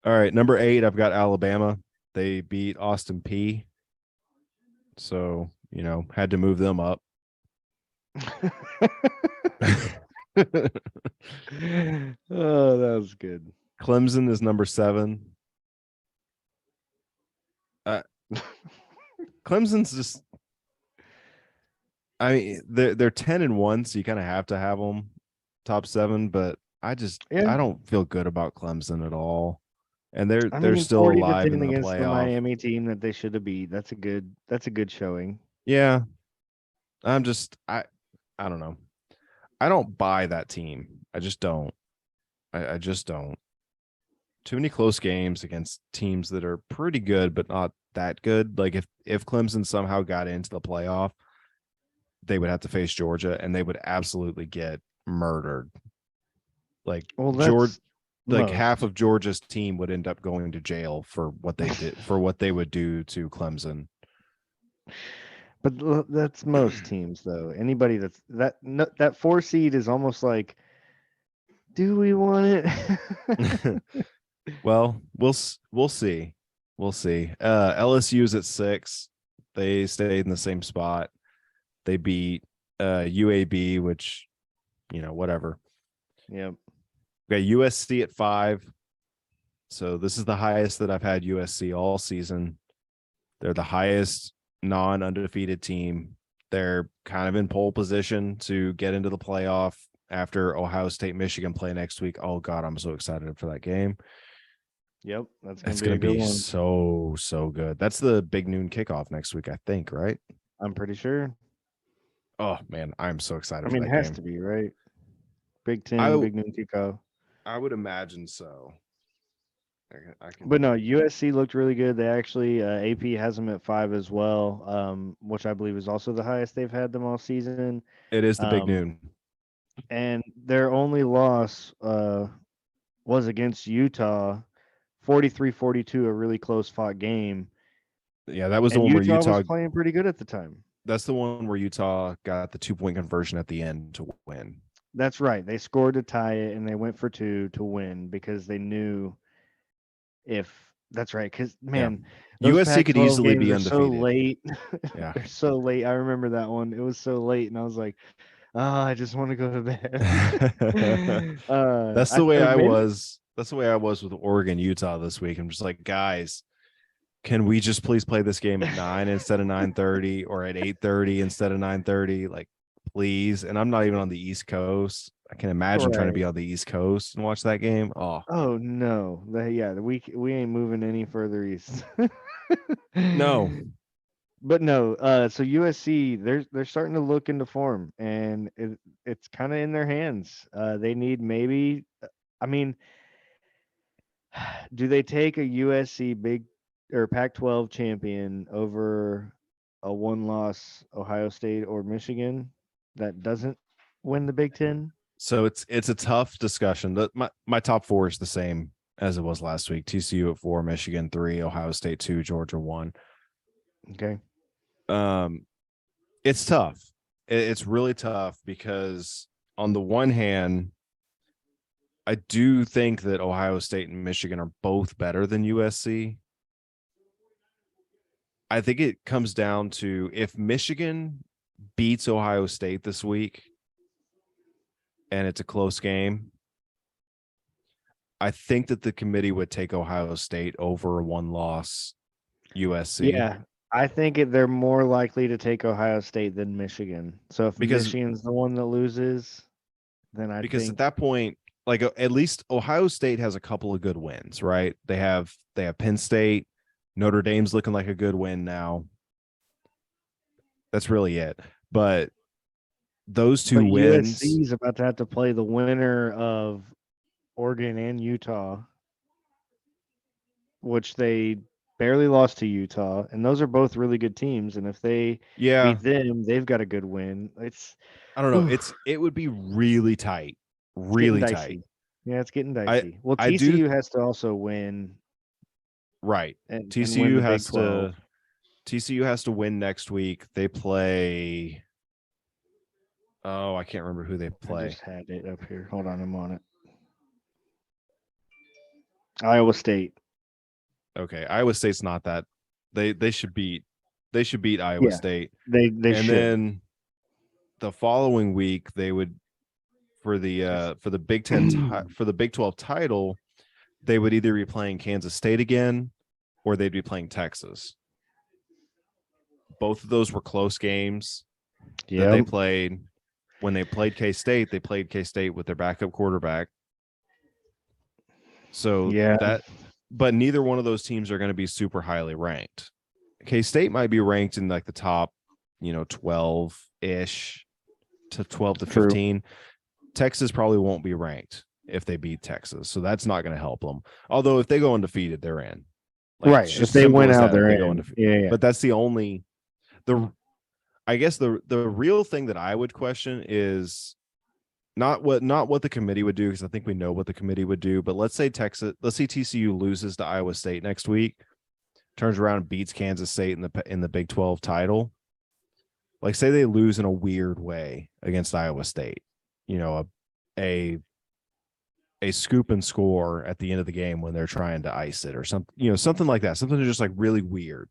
All right, number 8, I've got Alabama. They beat Austin P. So, had to move them up. Oh, that was good. Clemson is number 7. Uh, Clemson's just, I mean, they're 10-1, so you kind of have to have them top 7. But Yeah, I don't feel good about Clemson at all, and they're I they're mean, still 40 to alive 10 in the against the playoff. Miami team that they should have beat. That's a good showing. Yeah, I'm just I don't know. I don't buy that team. I just don't. I just don't. Too many close games against teams that are pretty good but not that good. Like if Clemson somehow got into the playoff, they would have to face Georgia and they would absolutely get murdered. Like Well, Georgia, that's like half most. of Georgia's team would end up going to jail for what they did, for what they would do to Clemson. But that's most teams, though. Anybody that's that no, that 4 seed is almost like, do we want it? Well, we'll see. We'll see. LSU's at 6. They stayed in the same spot. They beat UAB, which, whatever. Yep. We got USC at 5. So this is the highest that I've had USC all season. They're the highest non-undefeated team. They're kind of in pole position to get into the playoff after Ohio State, Michigan play next week. Oh God, I'm so excited for that game. Yep. That's gonna It's be going a to good be one. so good. That's the big noon kickoff next week, I think, right? I'm pretty sure. Oh man, I'm so I excited for mean, it that has to game. be, right? Big Ten, I Big Noon kickoff. I would imagine so. I can But no, USC looked really good. They actually AP has them at 5 as well, which I believe is also the highest they've had them all season. It is the big Um, noon. and their only loss was against Utah, 43-42, a really close fought game. Yeah, that was the And one where Utah was Utah. playing pretty good at the time. That's the one where Utah got the 2-point conversion at the end to win. That's right. They scored to tie it, and they went for 2 to win because they knew if that's right. Because Yeah, man, those USC could Pac-12 easily games be are so undefeated. late. Yeah, They're so late. I remember that one. It was so late, and I was like, "Ah, I just want to go to bed." that's the way Or I maybe was. That's the way I was with Oregon, Utah this week. I'm just like, guys, can we just please play this game at 9 instead of 9:30 or at 8:30 instead of 9:30? Like, please. And I'm not even on the East Coast. I can imagine trying to right. be on the East Coast and watch that game. Oh Oh no, yeah, we ain't moving any further east. no. But no, so USC they're starting to look into form, and it's kind of in their hands. They need maybe, I mean, do they take a USC big or Pac-12 champion over a one-loss Ohio State or Michigan that doesn't win the Big Ten? So it's a tough discussion. My top 4 is the same as it was last week. TCU at 4, Michigan 3, Ohio State 2, Georgia 1. Okay. Um, it's tough. It's really tough because on the one hand, I do think that Ohio State and Michigan are both better than USC. I think it comes down to if Michigan beats Ohio State this week and it's a close game, I think that the committee would take Ohio State over a one-loss USC Yeah, I think they're more likely to take Ohio State than Michigan. So if because Michigan's the one that loses, then I because at think that point, like at least Ohio State has a couple of good wins, right? They have Penn State, Notre Dame's looking like a good win now. That's really it. But those two but wins, USC is about to have to play the winner of Oregon and Utah, which they barely lost to Utah, and those are both really good teams. And if they yeah, beat them, they've got a good win. It's I don't know. whew, It would be really tight, it's getting really tight. dicey. Yeah, it's getting I dicey. Well, I do TCU has to also win right. and win TCU the Big has 12. to TCU has to win next week. They play. Oh, I can't remember who they I play. just had it up here. Hold on, I'm on it. Iowa State. Okay, Iowa State's not that. They should beat Iowa Yeah, State, they and should. then the following week they would for the Big Ten for the Big 12 title, they would either be playing Kansas State again, or they'd be playing Texas. Both of those were close games that they Yep. played. When they played K-State, they played K-State with their backup quarterback. So Yeah. but neither one of those teams are going to be super highly ranked. K-State might be ranked in like the top, 12-ish to 12 to True. 15. Texas probably won't be ranked if they beat Texas. So that's not going to help them. Although if they go undefeated, they're in. Like, Right. it's If just they simple win as out, that. If they're they go in. undefeated. Yeah. But that's I guess the real thing that I would question is not what the committee would do, because I think we know what the committee would do. But let's say TCU loses to Iowa State next week, turns around and beats Kansas State in the Big 12 title. Like, say they lose in a weird way against Iowa State, a scoop and score at the end of the game when they're trying to ice it or something, something like that. Something just like really weird.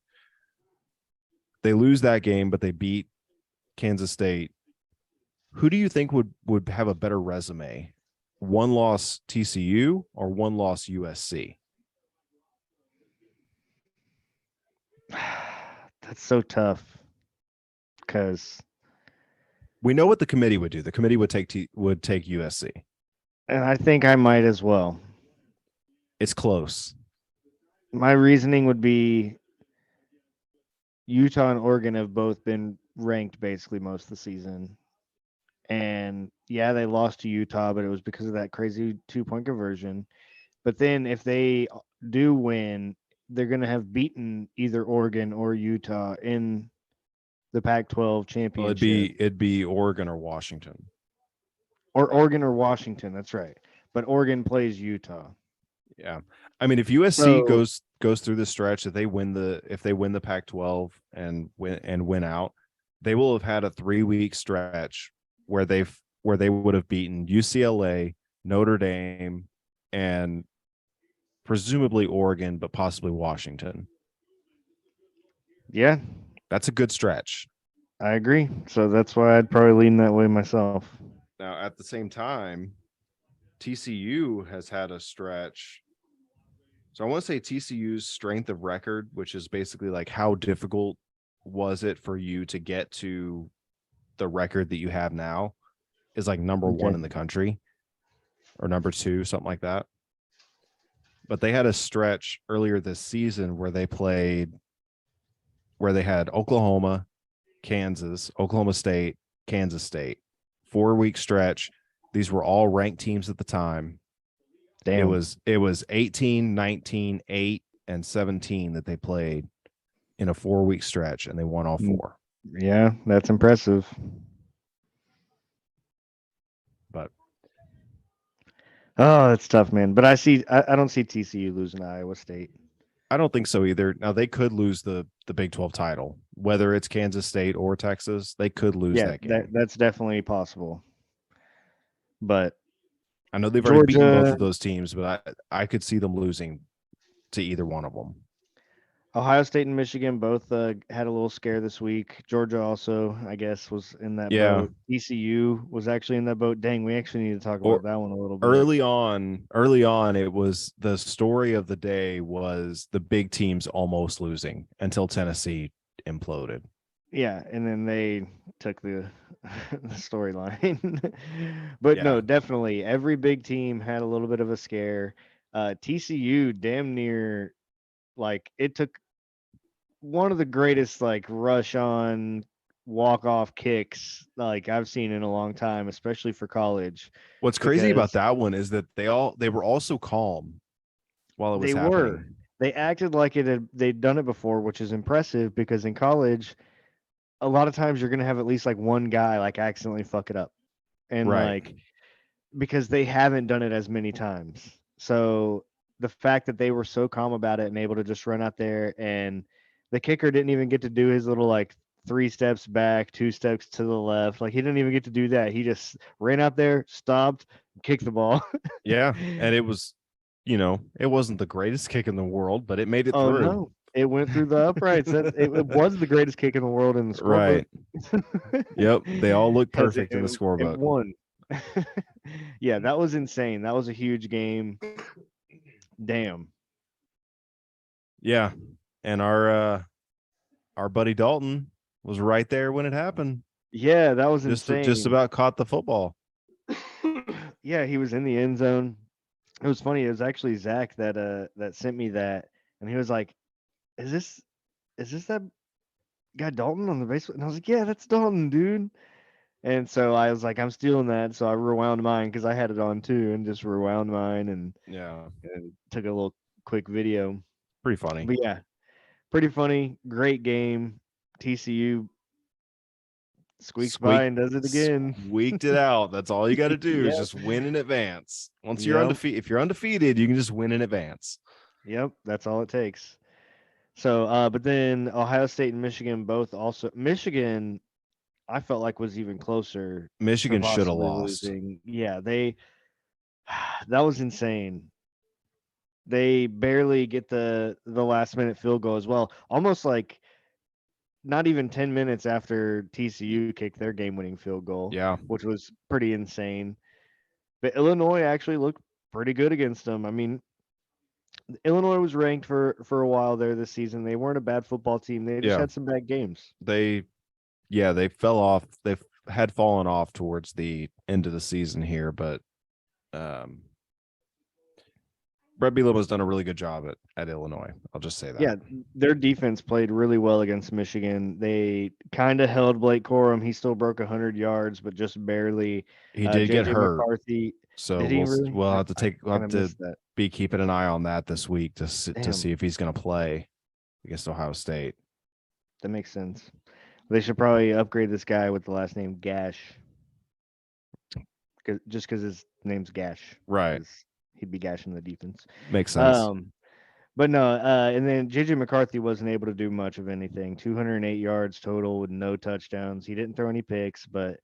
They lose that game, but they beat Kansas State. Who do you think would have a better resume? One loss TCU or one loss USC? That's so tough because, We know what the committee would do. The committee would take USC. and I think I might as well. It's close. My reasoning would be Utah and Oregon have both been ranked basically most of the season. And yeah, they lost to Utah, but it was because of that crazy 2-point conversion. But then if they do win, they're going to have beaten either Oregon or Utah in the Pac-12 Well, championship. it'd be Oregon or Washington. Or Oregon or Washington, that's right. But Oregon plays Utah. Yeah. I mean, if USC So, goes through the stretch, if they win the Pac-12 and win out, they will have had a 3-week stretch where they would have beaten UCLA, Notre Dame, and presumably Oregon, but possibly Washington. yeah, That's a good stretch. I agree. So that's why I'd probably lean that way myself. Now, at the same time, TCU has had a stretch. So I want to say TCU's strength of record, which is basically like how difficult was it for you to get to the record that you have now, is like number one in the country or number 2, something like that. But they had a stretch earlier this season where they had Oklahoma, Kansas, Oklahoma State, Kansas State, 4-week stretch. These were all ranked teams at the time. Damn. It was 18, 19, 8, and 17 that they played in a 4-week stretch, and they won all 4. Yeah, that's impressive. But oh, that's tough, man. But I don't see TCU losing to Iowa State. I don't think so either. Now, they could lose the Big 12 title, whether it's Kansas State or Texas. They could lose that game. That's definitely possible. But I know they've already beaten both of those teams, but I could see them losing to either one of them. Ohio State and Michigan both had a little scare this week. Georgia also, I guess, was in that boat. ECU was actually in that boat. Dang, we actually need to talk about that one a little bit. Early on, it was the story of the day was the big teams almost losing until Tennessee imploded. Yeah, and then they took the storyline. But no, definitely every big team had a little bit of a scare. TCU damn near, like, it took one of the greatest like rush on walk off kicks like I've seen in a long time, especially for college. What's crazy about that one is that they were also calm while it was happening. They acted like they'd done it before, which is impressive because in college, a lot of times you're gonna have at least like one guy like accidentally fuck it up, and like because they haven't done it as many times. So the fact that they were so calm about it and able to just run out there, and the kicker didn't even get to do his little like 3 steps back, 2 steps to the left. Like he didn't even get to do that. He just ran out there, stopped, kicked the ball. Yeah, and it was it wasn't the greatest kick in the world, but it made it Oh through. no, it went through the uprights. It was the greatest kick in the world in the scorebook. Right. Yep. They all look 'Cause perfect in the it scorebook. won. Yeah, that was insane. That was a huge game. Damn. Yeah. And our buddy Dalton was right there when it happened. Yeah, that was Just insane. about caught the football. Yeah, he was in the end zone. It was funny. It was actually Zach that sent me that, and he was like, "Is this that guy Dalton on the base?" And I was like, "Yeah, that's Dalton, dude." And so I was like, "I'm stealing that." So I rewound mine because I had it on too, and just rewound mine Yeah. and took a little quick video. Pretty funny. But yeah, pretty funny. Great game. TCU squeaks by and does it again. Squeaked it out. That's all you got to do is Yep. just win in advance. Once you're Yep. undefeated, if you're undefeated, you can just win in advance. Yep. That's all it takes. So, but then Ohio State and Michigan both also. Michigan, I felt like was even closer to Michigan should have possibly lost. losing. Yeah, that was insane. They barely get the last minute field goal as well. Almost like not even 10 minutes after TCU kicked their game winning field goal, Yeah. which was pretty insane. But Illinois actually looked pretty good against them. I mean, Illinois was ranked for a while there this season. They weren't a bad football team. They just Yeah. had some bad games. They fell off. They had fallen off towards the end of the season here, but Brett Bielema has done a really good job at Illinois. I'll just say that. Yeah, their defense played really well against Michigan. They kind of held Blake Corum. He still broke 100 yards, but just barely. He did get JJ hurt. McCarthy. So Did he really? we'll have to Kinda missed that. be keeping an eye on that this week to Damn. see if he's going to play against Ohio State. That makes sense. They should probably upgrade this guy with the last name Gash. Just because his name's Gash. Right. He'd be gashing the defense. Makes sense. But no, and then JJ McCarthy wasn't able to do much of anything. 208 yards total with no touchdowns. He didn't throw any picks, but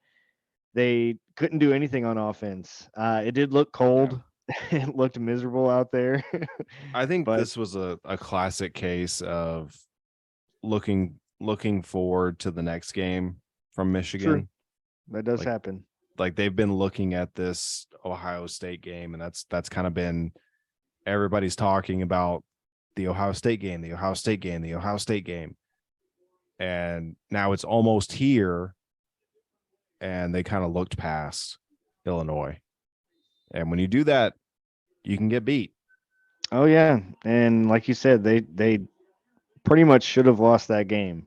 they couldn't do anything on offense. It did look cold. Yeah. It looked miserable out there. I think this was a classic case of looking forward to the next game from Michigan. True. That does happen. Like they've been looking at this Ohio State game, and that's kind of been everybody's talking about the Ohio State game, the Ohio State game, the Ohio State game. And now it's almost here, and they kind of looked past Illinois. And when you do that, you can get beat. Oh yeah, and like you said, they pretty much should have lost that game,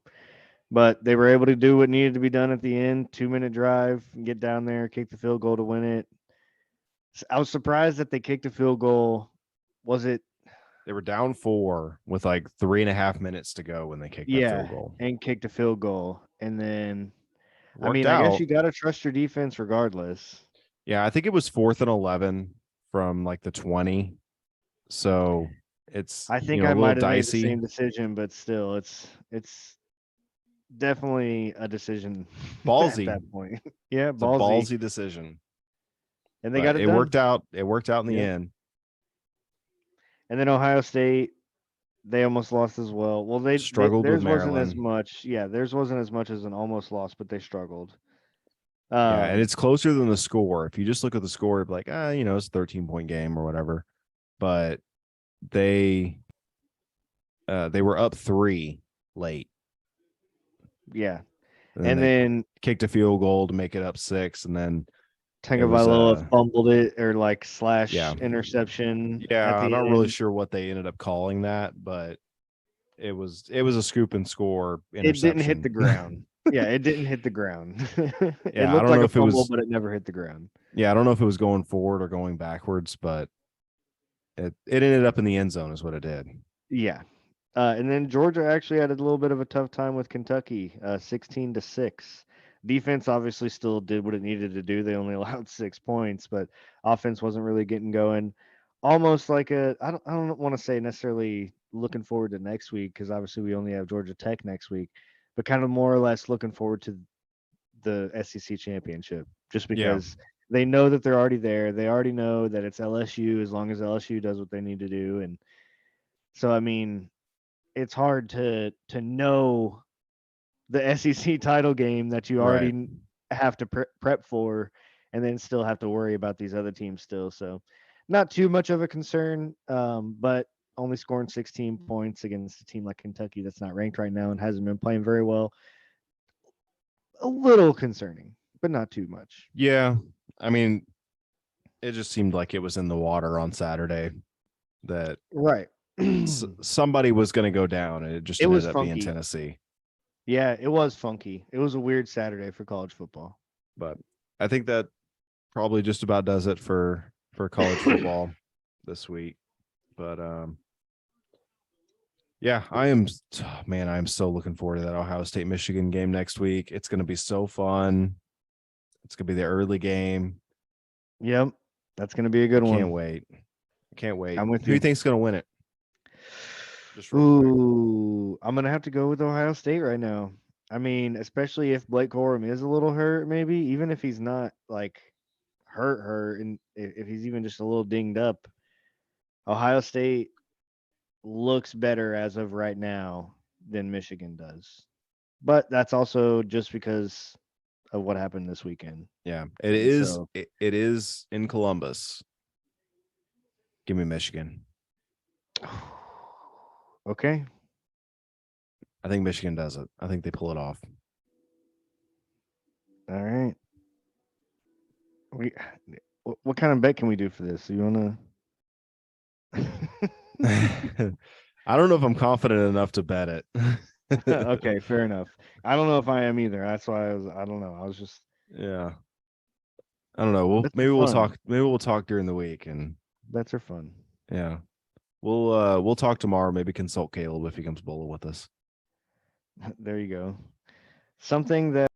but they were able to do what needed to be done at the end. 2-minute drive, get down there, kick the field goal to win it. I was surprised that they kicked a field goal. Was it? They were down 4 with like 3.5 minutes to go when they kicked that field goal. And kicked a field goal, and then I guess you got to trust your defense regardless. Yeah, I think it was 4th and 11 from like the 20. So it's I think I might have made the same decision, but still, it's definitely a decision. Ballsy at that point. Yeah, it's a ballsy decision. And they got it done. Worked out. It worked out in the end. And then Ohio State, they almost lost as well. Well, they struggled theirs with Maryland. wasn't as much. Yeah, theirs wasn't as much as an almost loss, but they struggled. Yeah, and it's closer than the score. If you just look at the score, it'd be like, it's a 13-point game or whatever. But they were up 3 late. Yeah. And then kicked a field goal to make it up 6, and then Tagovailoa fumbled it or like interception. Yeah, I'm not really sure what they ended up calling that, but it was a scoop and score interception. It didn't hit the ground. Yeah, it didn't hit the ground. Yeah, it looked like a fumble, but it never hit the ground. Yeah, I don't know if it was going forward or going backwards, but it ended up in the end zone is what it did. Yeah. And then Georgia actually had a little bit of a tough time with Kentucky, 16-6. Defense obviously still did what it needed to do. They only allowed 6 points, but offense wasn't really getting going. Almost like I don't want to say necessarily looking forward to next week, because obviously we only have Georgia Tech next week, but kind of more or less looking forward to the SEC championship, just because They know that they're already there. They already know that it's LSU as long as LSU does what they need to do. And so, I mean, it's hard to know the SEC title game that you Right. already have to prep for, and then still have to worry about these other teams still. So, not too much of a concern, but only scoring 16 points against a team like Kentucky that's not ranked right now and hasn't been playing very well. A little concerning, but not too much. Yeah. I mean, it just seemed like it was in the water on Saturday that Right. somebody was going to go down, and it just It ended was up being funky. Tennessee. Yeah, it was funky. It was a weird Saturday for college football. But I think that probably just about does it for college football this week. But yeah, I am so looking forward to that Ohio State Michigan game next week. It's going to be so fun. It's going to be the early game. Yep. That's going to be a good one. Can't wait. Can't wait. I'm with Who do you you. think's going to win it? Just real quick. Ooh, I'm gonna have to go with Ohio State right now. I mean, especially if Blake Corum is a little hurt, maybe even if he's not like hurt, and if he's even just a little dinged up, Ohio State looks better as of right now than Michigan does. But that's also just because of what happened this weekend. Yeah, So, it is in Columbus. Give me Michigan. okay. I think Michigan does it. I think they pull it off. All right. What kind of bet can we do for this? You want to? I don't know if I'm confident enough to bet it. Okay, fair enough. I don't know if I am either. That's why I don't know. I was just Yeah. I don't know. bets Maybe are we'll fun. talk. Maybe we'll talk during the week, and Bets are fun. yeah, we'll talk tomorrow. Maybe consult Caleb if he comes bowling with us. There you go. Something that